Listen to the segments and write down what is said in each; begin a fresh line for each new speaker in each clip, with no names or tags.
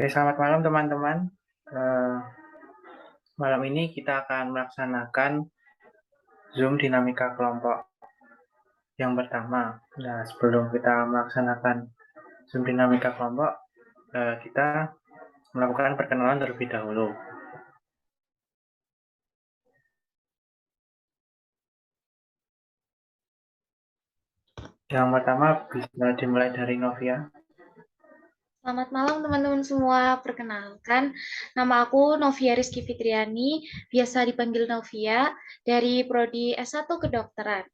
Oke, selamat malam teman-teman. Eh, Malam ini kita akan melaksanakan Zoom dinamika kelompok yang pertama. Nah, sebelum kita melaksanakan Zoom dinamika kelompok, kita melakukan perkenalan terlebih dahulu. Yang pertama bisa dimulai dari Novia.
Selamat malam teman-teman semua. Perkenalkan, nama aku Novia Rizky Fitriani, biasa dipanggil Novia, dari Prodi S1 Kedokteran.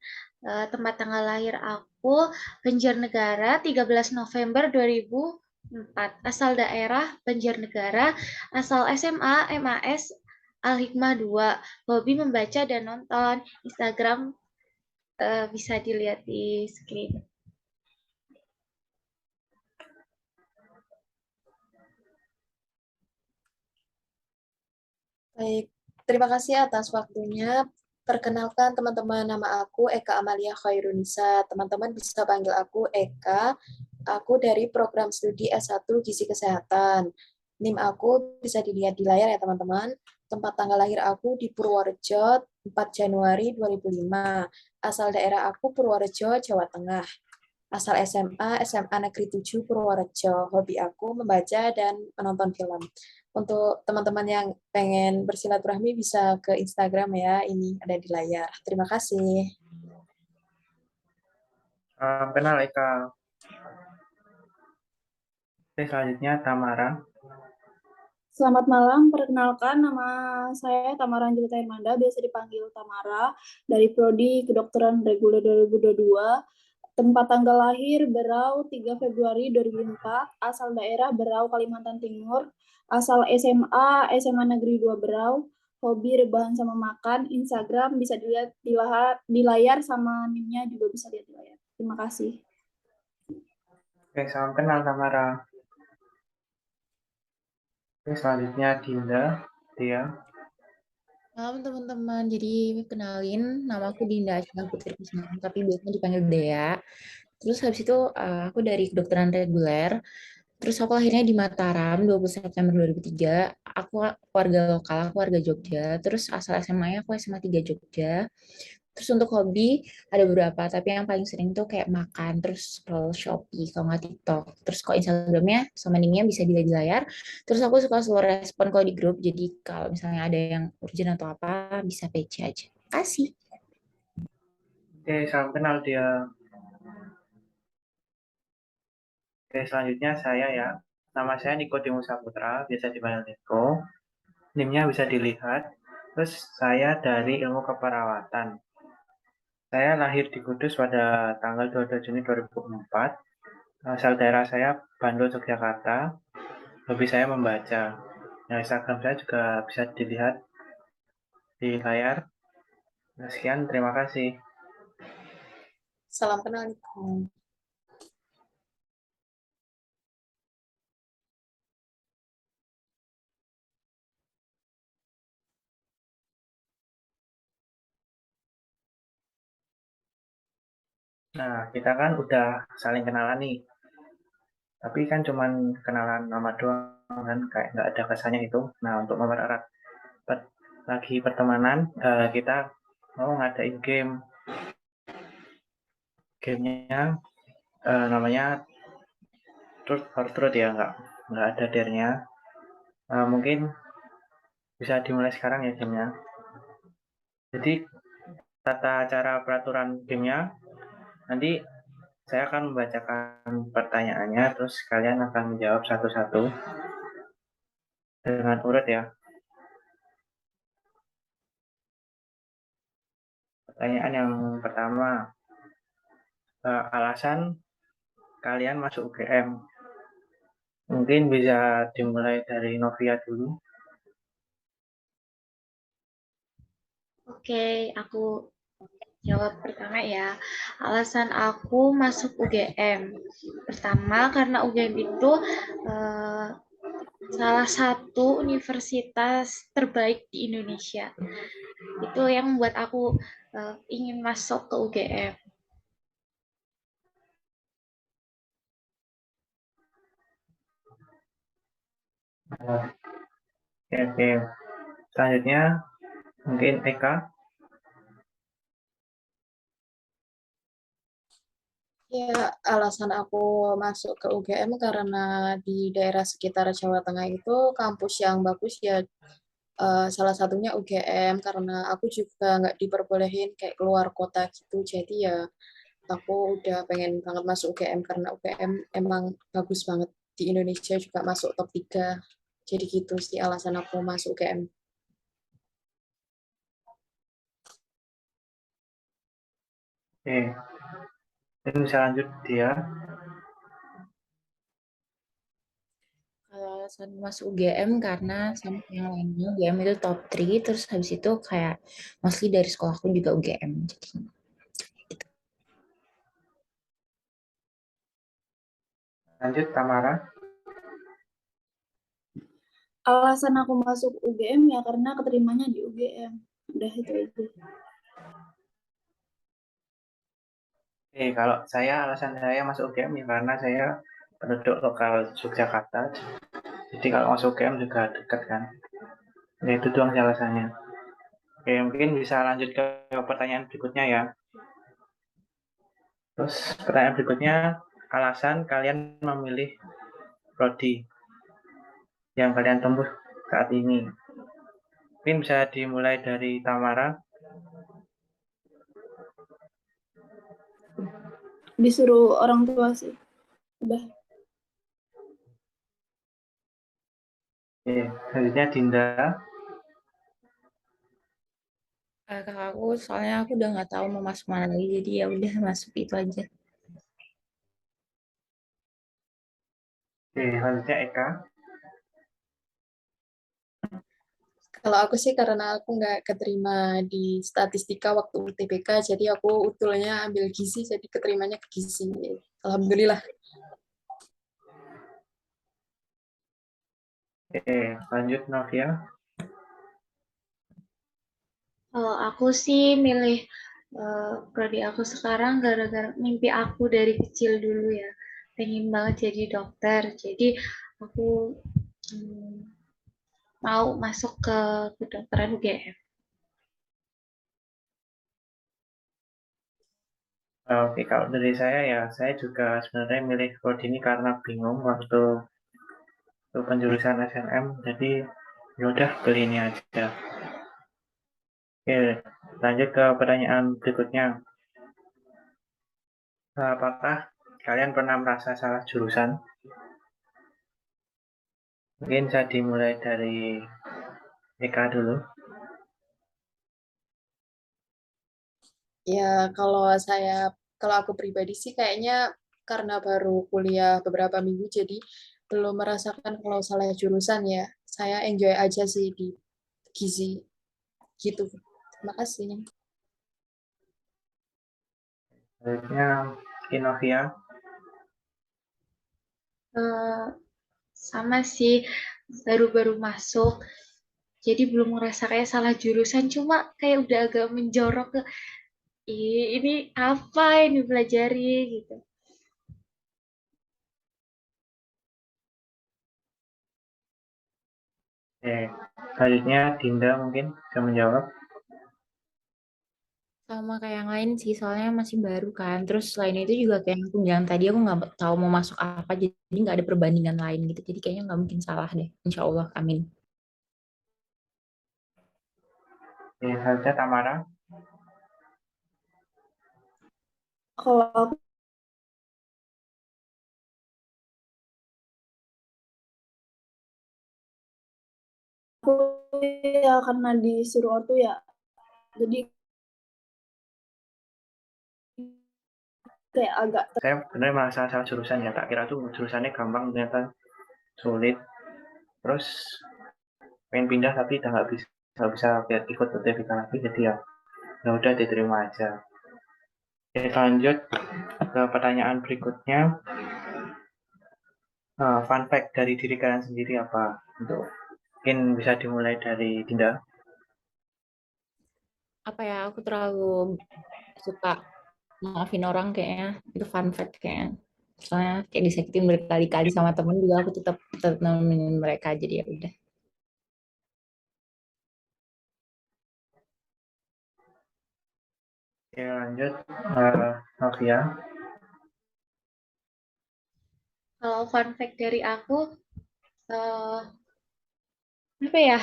Tempat tanggal lahir aku Banjarnegara, 13 November 2004. Asal daerah Banjarnegara, asal SMA, MAS, Al-Hikmah 2. Hobi membaca dan nonton. Instagram bisa dilihat di screen.
Baik, terima kasih atas waktunya. Perkenalkan teman-teman, nama aku Eka Amalia Khairunisa. Teman-teman bisa panggil aku Eka. Aku dari program studi S1 Gizi Kesehatan. NIM aku bisa dilihat di layar ya teman-teman. Tempat tanggal lahir aku di Purworejo 4 Januari 2005. Asal daerah aku Purworejo, Jawa Tengah. Asal SMA Negeri 7 Purworejo. Hobi aku membaca dan menonton film. Untuk teman-teman yang pengen bersilaturahmi bisa ke Instagram ya, ini ada di layar. Terima kasih.
Kenal Eka. Oke, selanjutnya Tamara.
Selamat malam, perkenalkan nama saya Tamara Angelita Irmanda, biasa dipanggil Tamara, dari Prodi Kedokteran Reguler 2022, tempat tanggal lahir Berau 3 Februari 2004, asal daerah Berau, Kalimantan Timur, asal SMA Negeri 2 Berau, hobi rebahan sama makan, Instagram bisa dilihat di layar sama NIM-nya juga bisa lihat di layar. Terima kasih.
Oke, salam kenal Tamara. Oke, selanjutnya Dinda. Dia.
Malam teman-teman, jadi kenalin nama aku Dinda Asyah Putri Kusnam, tapi biasanya dipanggil Dea. Terus habis itu aku dari kedokteran reguler. Terus aku lahirnya di Mataram 20 September 2003. Aku warga lokal, aku warga Jogja. Terus asal SMA-nya aku SMA 3 Jogja. Terus untuk hobi ada beberapa, tapi yang paling sering tuh kayak makan, terus scroll Shopee, kalau nggak TikTok. Terus kalau Instagramnya sama nimnya bisa dilihat di layar. Terus aku suka slow respon kalau di grup, jadi kalau misalnya ada yang urgent atau apa, bisa PC aja. Kasih.
Oke, salam kenal dia. Oke, selanjutnya saya ya. Nama saya Niko Demus Saputra, biasa dipanggil Niko. NIM-nya bisa dilihat. Terus saya dari ilmu keperawatan. Saya lahir di Kudus pada tanggal 22 Juni 2004. Asal daerah saya Bandul, Yogyakarta. Hobi saya membaca. Nah, Instagram saya juga bisa dilihat di layar. Nah, sekian, terima kasih.
Salam kenal, Niko.
Nah, kita kan udah saling kenalan nih. Tapi kan cuman kenalan nama doang kan, kayak nggak ada kesannya itu. Nah, untuk mempererat lagi pertemanan, kita mau ngadain game. Gamenya namanya Truth or Truth ya, nggak ada dernya. Mungkin bisa dimulai sekarang ya gamenya. Jadi tata cara peraturan gamenya nanti saya akan membacakan pertanyaannya, terus kalian akan menjawab satu-satu dengan urut ya. Pertanyaan yang pertama, alasan kalian masuk UGM. Mungkin bisa dimulai dari Novia dulu.
Oke, aku jawab pertama ya. Alasan aku masuk UGM. Pertama, karena UGM itu eh, salah satu universitas terbaik di Indonesia. Itu yang membuat aku ingin masuk ke UGM.
Oke, oke. Selanjutnya mungkin Eka.
Ya, alasan aku masuk ke UGM karena di daerah sekitar Jawa Tengah itu kampus yang bagus ya, salah satunya UGM karena aku juga nggak diperbolehin kayak keluar kota gitu. Jadi ya aku udah pengen banget masuk UGM karena UGM emang bagus banget di Indonesia juga masuk top 3. Jadi gitu sih alasan aku masuk UGM.
Oke, ini bisa lanjut dia.
Kalau alasan masuk UGM karena sama kayak yang lainnya, UGM itu top 3, terus habis itu kayak mostly dari sekolahku juga UGM. Jadi gitu.
Lanjut Tamara.
Alasan aku masuk UGM ya karena keterimanya di UGM. Udah itu aja.
Oke, kalau alasan saya masuk UGM ya karena saya penduduk lokal Yogyakarta. Jadi kalau masuk UGM juga dekat kan. Ya itu doang sih alasannya. Oke, mungkin bisa lanjut ke pertanyaan berikutnya ya. Terus pertanyaan berikutnya, alasan kalian memilih prodi yang kalian tempuh saat ini. Mungkin bisa dimulai dari Tamara.
Disuruh orang tua sih. Udah.
Oke, selanjutnya Dinda.
Kakak aku soalnya aku udah nggak tahu mau masuk mana lagi, jadi ya udah masuk itu aja.
Oke, selanjutnya Eka.
Kalau aku sih karena aku nggak keterima di statistika waktu UTBK, jadi aku utulnya ambil gizi, jadi keterimanya ke gizi. Alhamdulillah.
Oke, lanjut Novia.
Kalau aku sih milih prodi aku sekarang gara-gara mimpi aku dari kecil dulu ya. Pengen banget jadi dokter. Jadi aku hmm, mau masuk ke kedokteran UGM.
Oke, kalau dari saya ya, saya juga sebenarnya milih prodi ini karena bingung waktu penjurusan SNM. Jadi ya udah pilih ini aja. Oke, lanjut ke pertanyaan berikutnya. Apakah kalian pernah merasa salah jurusan? Mungkin saya dimulai dari Eka dulu.
Ya, kalau aku pribadi sih kayaknya karena baru kuliah beberapa minggu, jadi belum merasakan kalau salah jurusan ya. Saya enjoy aja sih di gizi gitu. Terima kasih.
Selanjutnya Inovia.
Eh, sama sih, baru-baru masuk. Jadi belum ngerasa kayak salah jurusan, cuma kayak udah agak menjorok ke ini apa yang dipelajari gitu.
Selanjutnya Dinda mungkin bisa menjawab.
Sama kayak yang lain sih, soalnya masih baru kan. Terus selain itu juga kayak yang aku bilang tadi, aku nggak tahu mau masuk apa, jadi nggak ada perbandingan lain gitu. Jadi kayaknya nggak mungkin salah deh, insya Allah, amin.
Selanjutnya Tamara.
Kalau aku ya karena disuruh ortu ya. Jadi kayak agak
Saya benar merasa salah jurusan ya. Tak kira tuh jurusannya gampang, ternyata sulit. Terus pengen pindah tapi udah nggak bisa ikut UTBK lagi. Jadi ya udah diterima aja. Oke, lanjut ke pertanyaan berikutnya. Fun fact dari diri kalian sendiri apa? Untuk mungkin bisa dimulai dari Dinda.
Apa ya, aku terlalu suka maafin orang kayaknya. Itu fun fact kayaknya. Soalnya kayak disakitin berkali-kali sama temen juga aku tetap tetap nemenin mereka jadi ya udah.
Oke, lanjut. Novia.
Kalau fun fact dari aku, eh, apa ya?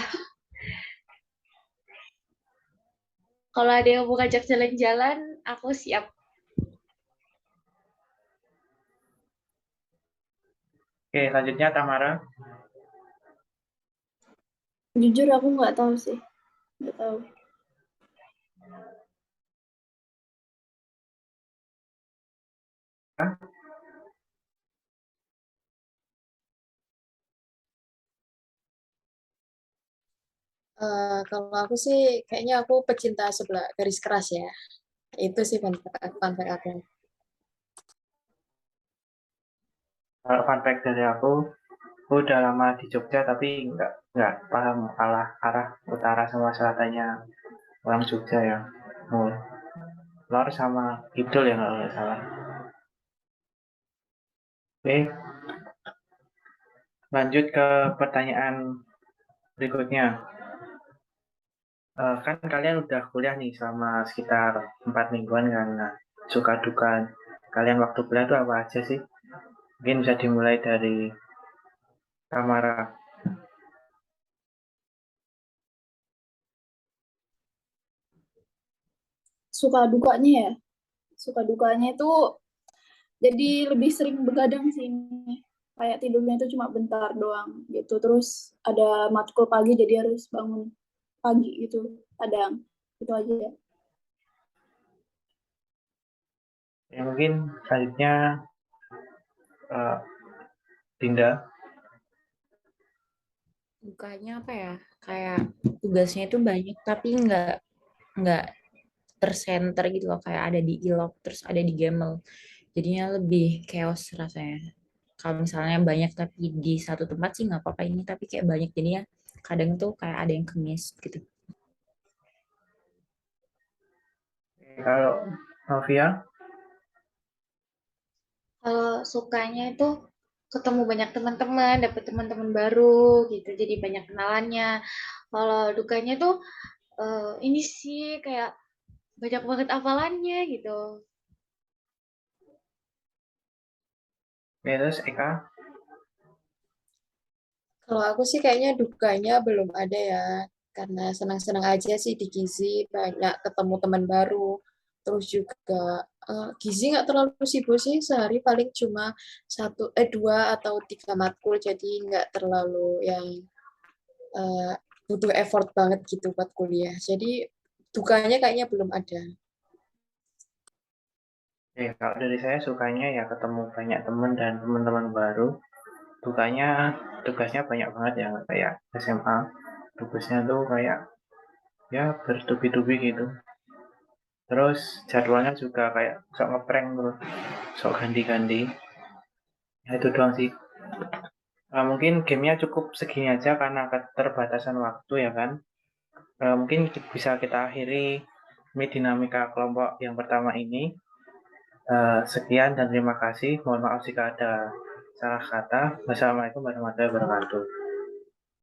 Kalau ada yang mau ngajak jalan-jalan, aku siap.
Oke, selanjutnya Tamara.
Jujur aku nggak tahu sih, nggak tahu.
Hah?
Kalau aku sih kayaknya aku pecinta sebelah garis keras ya. Itu sih fun fact aku.
Kalau fun fact dari aku udah lama di Jogja tapi nggak paham arah utara sama selatannya orang Jogja ya. Oh, lor sama kidul ya kalau nggak salah. Oke, lanjut ke pertanyaan berikutnya. Kan kalian udah kuliah nih selama sekitar 4 mingguan kan. Nah, suka duka kalian waktu kuliah itu apa aja sih? Mungkin bisa dimulai dari Tamara.
Suka dukanya ya, suka dukanya itu jadi lebih sering begadang sih ini. Kayak tidurnya itu cuma bentar doang gitu. Terus ada matkul pagi jadi harus bangun pagi gitu kadang. Itu aja ya.
Ya mungkin selanjutnya eh, Dinda.
Dukanya apa ya? Kayak tugasnya itu banyak tapi nggak tersenter gitu loh, kayak ada di ilok terus ada di Gemel, jadinya lebih chaos rasanya. Kalau misalnya banyak tapi di satu tempat sih nggak apa-apa ini, tapi kayak banyak jadinya kadang tuh kayak ada yang kemis gitu.
Kalau Novia,
Kalau sukanya itu ketemu banyak teman-teman, dapet teman-teman baru gitu, jadi banyak kenalannya. Kalau dukanya tuh ini sih kayak banyak banget hafalannya gitu.
terus Eka.
Kalau aku sih kayaknya dukanya belum ada ya. Karena senang-senang aja sih di Gizi, banyak ketemu teman baru. Terus juga Gizi nggak terlalu sibuk sih, sehari paling cuma dua atau tiga matkul, jadi nggak terlalu yang eh, butuh effort banget gitu buat kuliah. Jadi dukanya kayaknya belum ada.
Kalau dari saya sukanya ya ketemu banyak teman dan teman-teman baru. Dukanya tugasnya banyak banget ya kayak SMA. Tugasnya tuh kayak ya bertubi-tubi gitu. Terus jadwalnya juga kayak sok ngeprank tuh, sok ganti-ganti. Ya itu doang sih. Mungkin gamenya cukup segini aja karena keterbatasan waktu ya kan. Mungkin bisa kita akhiri dinamika kelompok yang pertama ini. Sekian dan terima kasih. Mohon maaf jika ada salah kata. Wassalamualaikum warahmatullahi wabarakatuh.